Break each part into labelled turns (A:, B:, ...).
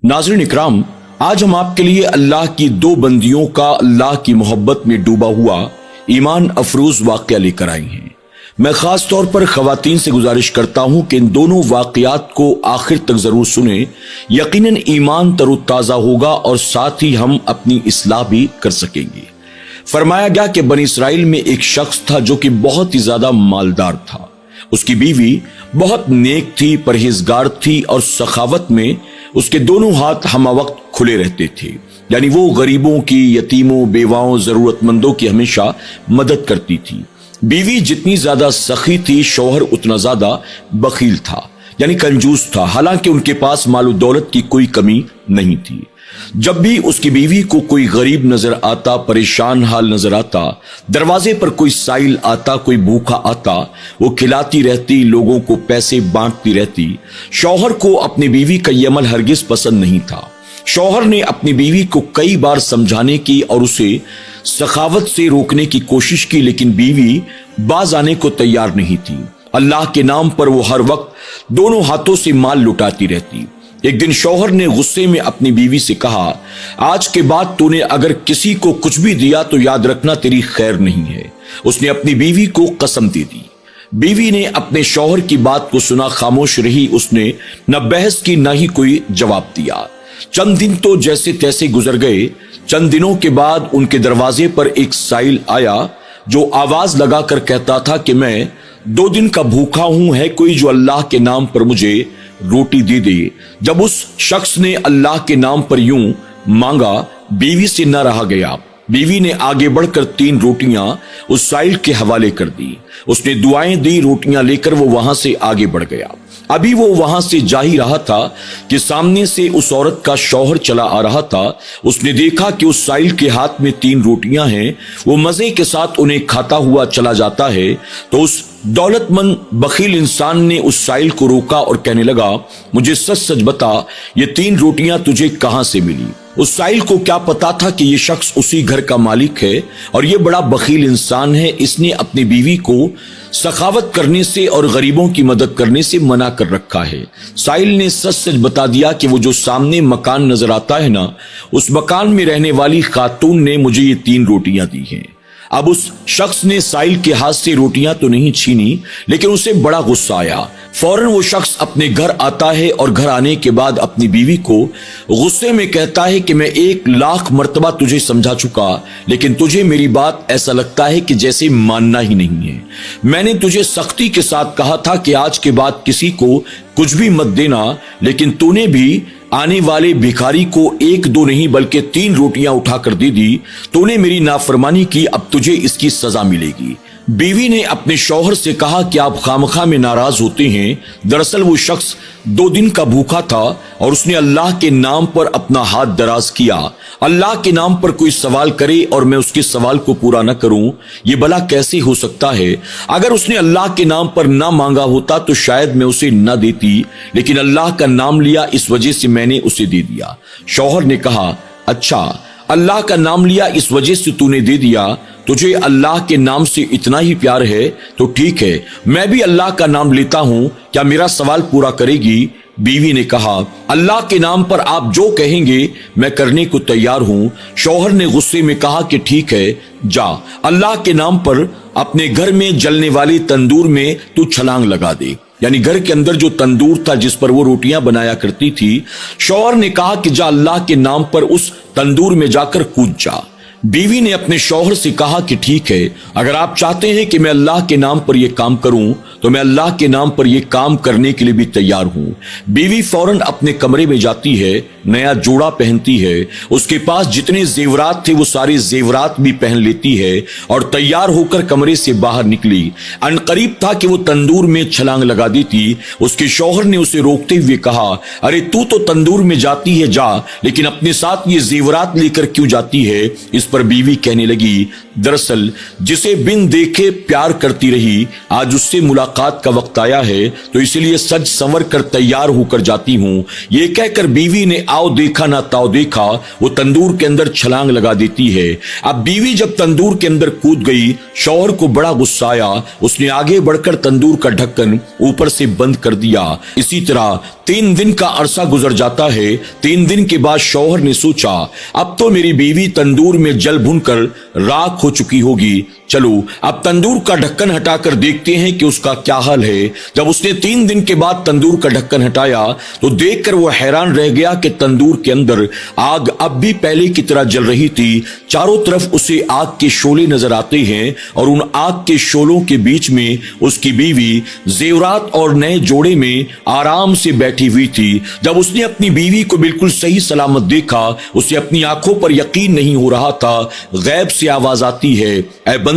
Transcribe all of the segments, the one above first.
A: नाज़रीन इकराम, आज हम आपके लिए अल्लाह की दो बंदियों का अल्लाह की मोहब्बत में डूबा हुआ ईमान अफरोज वाक़या लेकर आए हैं। मैं खास तौर पर ख़वातीन से गुजारिश करता हूं कि इन दोनों वाक़यात को आखिर तक जरूर सुने। यकीनन ईमान तरोताज़ा होगा और साथ ही हम अपनी इस्लाह भी कर सकेंगे। फरमाया गया कि बनी इसराइल में एक शख्स था जो कि बहुत ही ज्यादा मालदार था। उसकी बीवी बहुत नेक थी, परहेजगार थी और सखावत में उसके दोनों हाथ हमा वक्त खुले रहते थे। यानी वो गरीबों की, यतीमों, बेवाओं, जरूरतमंदों की हमेशा मदद करती थी। बीवी जितनी ज्यादा सखी थी, शौहर उतना ज्यादा बखील था, यानी कंजूस था। हालांकि उनके पास मालो दौलत की कोई कमी नहीं थी। जब भी उसकी बीवी को कोई गरीब नजर आता, परेशान हाल नजर आता, दरवाजे पर कोई साइल आता, कोई भूखा आता, वो खिलाती रहती, लोगों को पैसे बांटती रहती। शौहर को अपनी बीवी का ये अमल हरगिज पसंद नहीं था। शौहर ने अपनी बीवी को कई बार समझाने की और उसे सखावत से रोकने की कोशिश की, लेकिन बीवी बाज आने को तैयार नहीं थी। अल्लाह के नाम पर वो हर वक्त दोनों हाथों से माल लुटाती रहती। एक दिन शौहर ने गुस्से में अपनी बीवी से कहा, आज के बाद तूने अगर किसी को कुछ भी दिया तो याद रखना तेरी खैर नहीं है। उसने अपनी बीवी को कसम दे दी। बीवी ने अपने शौहर की बात को सुना, खामोश रही। उसने न बहस की न ही कोई जवाब दिया। चंद दिन तो जैसे तैसे गुजर गए। चंद दिनों के बाद उनके दरवाजे पर एक साइल आया जो आवाज लगाकर कहता था कि मैं 2 दिन का भूखा हूं, है कोई जो अल्लाह के नाम पर मुझे रोटी दे दे। जब उस शख्स ने अल्लाह के नाम पर यूं मांगा, बीवी से न रहा गया। बीवी ने आगे बढ़कर 3 रोटियां उस साइल के हवाले कर दी। उसने दुआएं दी, रोटियां लेकर वो वहां से आगे बढ़ गया। अभी वो वहां से जा ही रहा था कि सामने से उस औरत का शौहर चला आ रहा था। उसने देखा कि उस साइल के हाथ में 3 रोटियां हैं। वो मजे के साथ उन्हें खाता हुआ चला जाता है तो उस दौलतमंद बखील इंसान ने उस साइल को रोका और कहने लगा, मुझे सच सच बता, ये 3 रोटियां तुझे कहां से मिली? उस साइल को क्या पता था कि ये शख्स उसी घर का मालिक है और ये बड़ा बखील इंसान है। इसने अपनी बीवी को सखावत करने से और गरीबों की मदद करने से मना कर रखा है। साइल ने सच सच बता दिया कि वो जो सामने मकान नजर आता है ना, उस मकान में रहने वाली खातून ने मुझे ये 3 रोटियां दी हैं। अब उस शख्स ने साइल के हाथ से रोटियां तो नहीं छीनी, लेकिन उसे बड़ा गुस्सा आया। फौरन वो शख्स अपने घर आता है और घर आने के बाद अपनी बीवी को गुस्से में कहता है कि मैं 1,00,000 मर्तबा तुझे समझा चुका, लेकिन तुझे मेरी बात ऐसा लगता है कि जैसे मानना ही नहीं है। मैंने तुझे सख्ती के साथ कहा था कि आज के बाद किसी को कुछ भी मत देना, लेकिन तूने भी आने वाले भिखारी को 1-2 नहीं बल्कि 3 रोटियां उठाकर दे दी। तूने मेरी नाफरमानी की, अब तुझे इसकी सजा मिलेगी। बीवी ने अपने शौहर से कहा कि आप खामखा में नाराज होते हैं। दरअसल वो शख्स 2 दिन का भूखा था और उसने अल्लाह के नाम पर अपना हाथ दराज किया। अल्लाह के नाम पर कोई सवाल करे और मैं उसके सवाल को पूरा न करूं, ये भला कैसे हो सकता है? अगर उसने अल्लाह के नाम पर ना मांगा होता तो शायद मैं उसे न देती, लेकिन अल्लाह का नाम लिया, इस वजह से मैंने उसे दे दिया। शौहर ने कहा, अच्छा, अल्लाह का नाम लिया इस वजह से तूने दे दिया, तुझे अल्लाह के नाम से इतना ही प्यार है तो ठीक है, मैं भी अल्लाह का नाम लेता हूं, क्या मेरा सवाल पूरा करेगी? बीवी ने कहा, अल्लाह के नाम पर आप जो कहेंगे मैं करने को तैयार हूं। शौहर ने गुस्से में कहा कि ठीक है, जा, अल्लाह के नाम पर अपने घर में जलने वाले तंदूर में तू छलांग लगा दे। यानी घर के अंदर जो तंदूर था जिस पर वो रोटियां बनाया करती थी। शौहर ने कहा कि जा, अल्लाह के नाम पर उस तंदूर में जाकर कूद जा। बीवी ने अपने शौहर से कहा कि ठीक है, अगर आप चाहते हैं कि मैं अल्लाह के नाम पर यह काम करूं तो मैं अल्लाह के नाम पर यह काम करने के लिए भी तैयार हूं। बीवी फौरन अपने कमरे में जाती है, नया जोड़ा पहनती है। उसके पास जितने जेवरात थे वो सारे जेवरात भी पहन लेती है और तैयार होकर कमरे से बाहर निकली। अनकरीब था कि वो तंदूर में छलांग लगा दी थी। उसके शौहर ने उसे रोकते हुए कहा, अरे तू तो तंदूर में जाती है जा, लेकिन अपने साथ ये जेवरात लेकर क्यों जाती है? इस पर बीवी कहने लगी, दरअसल जिसे बिन देखे प्यार करती रही, आज उससे मुलाकात का वक्त आया है तो इसलिए सज संवर कर तैयार होकर जाती हूँ। ये कहकर बीवी ने आओ देखा ना ताओ देखा, वो तंदूर के अंदर छलांग लगा देती है। अब बीवी जब तंदूर के अंदर कूद गई, शौहर को बड़ा गुस्सा आया। उसने आगे बढ़कर तंदूर का ढक्कन ऊपर से बंद कर दिया। इसी तरह 3 दिन का अरसा गुजर जाता है। 3 दिन के बाद शौहर ने सोचा, अब तो मेरी बीवी तंदूर में जल भुनकर राख हो चुकी होगी, चलो अब तंदूर का ढक्कन हटाकर देखते हैं कि उसका क्या हाल है। जब उसने 3 दिन के बाद तंदूर का ढक्कन हटाया तो देखकर वो हैरान रह गया कि तंदूर के अंदर आग अब भी पहले की तरह जल रही थी। चारों तरफ उसे आग के शोले नजर आते हैं और उन आग के शोलों के बीच में उसकी बीवी जेवरात और नए जोड़े में आराम से बैठी हुई थी। जब उसने अपनी बीवी को बिल्कुल सही सलामत देखा, उसे अपनी आंखों पर यकीन नहीं हो रहा था। गैब से आवाज आती है, ऐ बंदे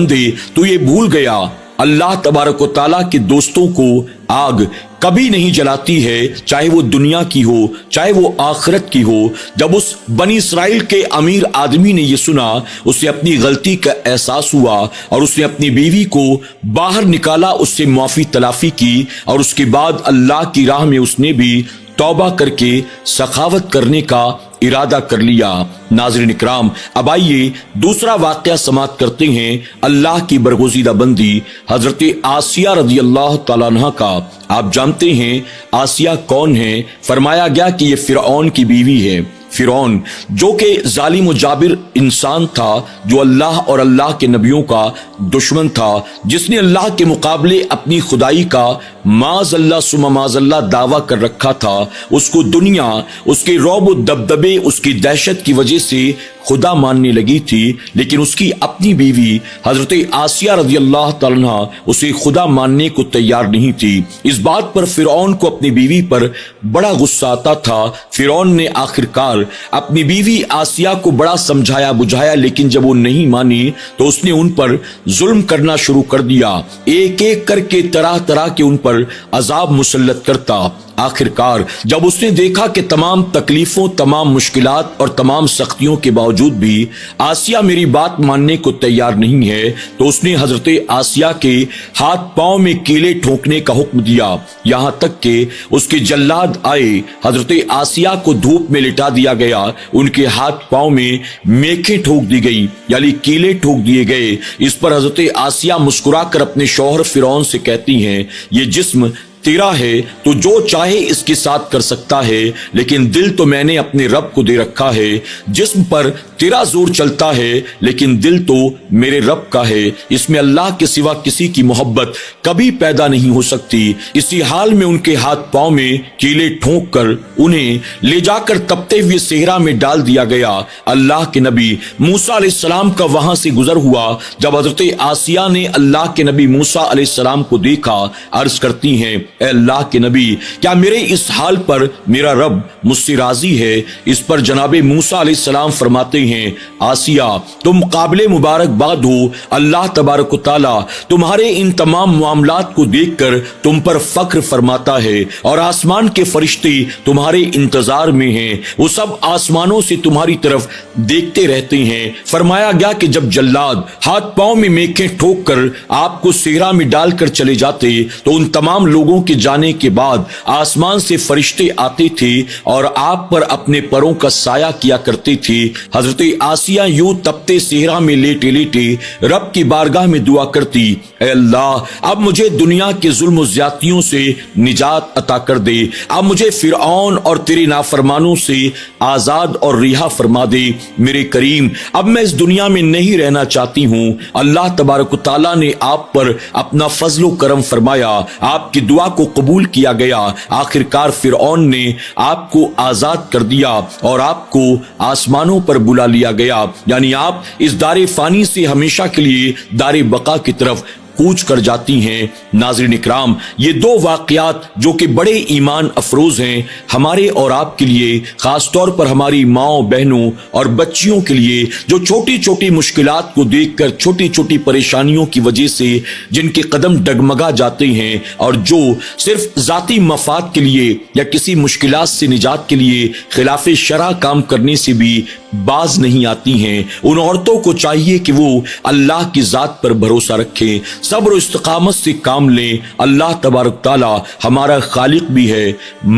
A: तू ये भूल गया, अल्लाह तबारक व तआला के दोस्तों को आग कभी नहीं जलाती है, चाहे वो दुनिया की हो चाहे वो आखिरत की हो। जब उस बनी इसराइल के अमीर आदमी ने ये सुना, उसे अपनी गलती का एहसास हुआ और उसने अपनी बीवी को बाहर निकाला, उससे माफी तलाफी की और उसके बाद अल्लाह की राह में उसने भी तौबा करके सखावत करने का इरादा कर लिया। नाज़रीन इकराम, अब आइए दूसरा वाक़या समाप्त करते हैं अल्लाह की बरगुज़ीदा बंदी हजरत आसिया रज़ी अल्लाह तआला अन्हा का। आप जानते हैं आसिया कौन है? फरमाया गया कि ये फिरऔन की बीवी है। फिरौन जो कि जालिम व जाबिर इंसान था, जो अल्लाह और अल्लाह के नबियों का दुश्मन था, जिसने अल्लाह के मुकाबले अपनी खुदाई का माज़ल्ला सुमा माज़ल्ला दावा कर रखा था। उसको दुनिया उसके रौब व दबदबे, उसकी दहशत की वजह से खुदा मानने लगी थी, लेकिन उसकी अपनी बीवी हजरत आसिया रज़ी अल्लाह तआला अन्हा उसे खुदा मानने को तैयार नहीं थी। इस बात पर फिरौन को अपनी बीवी पर बड़ा गुस्सा आता था। फिरौन ने आखिरकार अपनी बीवी आसिया को बड़ा समझाया बुझाया, लेकिन जब वो नहीं मानी तो उसने उन पर जुल्म करना शुरू कर दिया। एक एक करके तरह तरह के उन पर अजाब मुसल्लत करता। आखिरकार जब उसने देखा कि तमाम तकलीफों, तमाम मुश्किलात और तमाम सख्तियों के बावजूद भी आसिया मेरी बात मानने को तैयार नहीं है, तो उसने हजरत आसिया के हाथ पांव में कीले ठोकने का हुक्म दिया। यहाँ तक कि उसके जल्लाद आए, हजरत आसिया को धूप में लिटा दिया गया, उनके हाथ पांव में मेखें ठोक दी गई, यानी कीले ठोक दिए गए। इस पर हजरत आसिया मुस्कुराकर अपने शौहर फिरौन से कहती हैं, ये जिस्म तेरा है तो जो चाहे इसके साथ कर सकता है, लेकिन दिल तो मैंने अपने रब को दे रखा है। जिस्म पर तेरा जोर चलता है, लेकिन दिल तो मेरे रब का है। इसमें अल्लाह के सिवा किसी की मोहब्बत कभी पैदा नहीं हो सकती। इसी हाल में उनके हाथ पांव में कीले ठोंक कर उन्हें ले जाकर तपते हुए सेहरा में डाल दिया गया। अल्लाह के नबी मूसा अलैहिस्सलाम का वहां से गुजर हुआ। जब हजरत आसिया ने अल्लाह के नबी मूसा अलैहिस्सलाम को देखा, अर्ज करती हैं, ऐ अल्लाह के नबी, क्या मेरे इस हाल पर मेरा रब मुझसे राजी है? इस पर जनाबे मूसा अलैहिस्सलाम फरमाते हैं, आसिया तुम काबिले मुबारकबाद हो। अल्लाह तबारक व तआला तुम्हारे इन तमाम मामलात को देखकर तुम पर फख्र फरमाता है और आसमान के फरिश्ते तुम्हारे इंतजार में हैं। वो सब आसमानों से तुम्हारी तरफ देखते रहते हैं। फरमाया गया कि जब जल्लाद हाथ पांव में मेखें ठोक कर आपको सेहरा में डालकर चले जाते तो उन तमाम लोगों के जाने के बाद आसमान से फरिश्ते आते थे और आप पर अपने परों का साया किया करते थे। हजरत आसिया यूं तपते सेहरा में लेटे लेटे रब की बारगाह में दुआ करती, ऐ अल्लाह अब मुझे दुनिया के जुल्म ज्यादतियों से निजात अता कर दे। अब मुझे फिरऔन और तेरे नाफरमानों से आजाद और रिहा फरमा दे। मेरे करीम, अब मैं इस दुनिया में नहीं रहना चाहती हूँ। अल्लाह तबारक व तआला ने आप पर अपना फजलो करम फरमाया, आपकी दुआ को कबूल किया गया। आखिरकार फिरऔन ने आपको आजाद कर दिया और आपको आसमानों पर बुला लिया गया, यानी आप इस दारे फानी से हमेशा के लिए दारे बका की तरफ کوچ کر جاتی ہیں۔ ناظرین اکرام، یہ دو واقعات جو کہ بڑے ایمان افروز ہیں ہمارے اور آپ کے لیے، خاص طور پر ہماری ماؤں، بہنوں اور بچیوں کے لیے جو چھوٹی چھوٹی مشکلات کو دیکھ کر، چھوٹی چھوٹی پریشانیوں کی وجہ سے جن کے قدم ڈگمگا جاتے ہیں اور جو صرف ذاتی مفاد کے لیے یا کسی مشکلات سے نجات کے لیے خلاف شرع کام کرنے سے بھی باز نہیں آتی ہیں، ان عورتوں کو چاہیے کہ وہ اللہ کی ذات پر بھروسہ رکھیں، صبر و استقامت سے کام لیں۔ اللہ تبارک تعالی ہمارا خالق بھی ہے،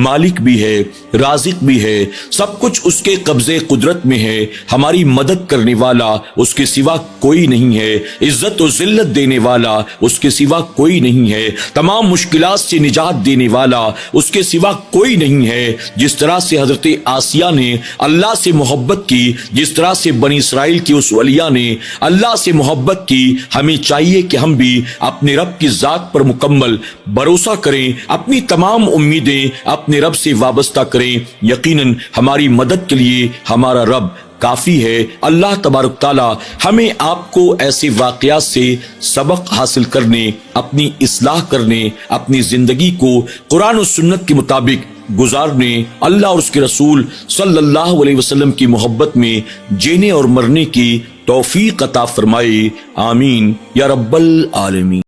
A: مالک بھی ہے، رازق بھی ہے، سب کچھ اس کے قبضے قدرت میں ہے۔ ہماری مدد کرنے والا اس کے سوا کوئی نہیں ہے، عزت و ذلت دینے والا اس کے سوا کوئی نہیں ہے، تمام مشکلات سے نجات دینے والا اس کے سوا کوئی نہیں ہے۔ جس طرح سے حضرت آسیہ نے اللہ سے محبت کی، جس طرح سے بنی اسرائیل کی اس ولیہ نے اللہ سے محبت کی، ہمیں چاہیے کہ ہم بھی اپنے رب کی ذات پر مکمل بھروسہ کریں، اپنی تمام امیدیں اپنے رب سے وابستہ کریں۔ یقیناً ہماری مدد کے لیے ہمارا رب کافی ہے۔ اللہ تبارک تعالی ہمیں آپ کو ایسے واقعات سے سبق حاصل کرنے، اپنی اصلاح کرنے، اپنی زندگی کو قرآن و سنت کے مطابق گزارنے، اللہ اور اس کے رسول صلی اللہ علیہ وسلم کی محبت میں جینے اور مرنے کی توفیق عطا فرمائے، آمین یا رب العالمین۔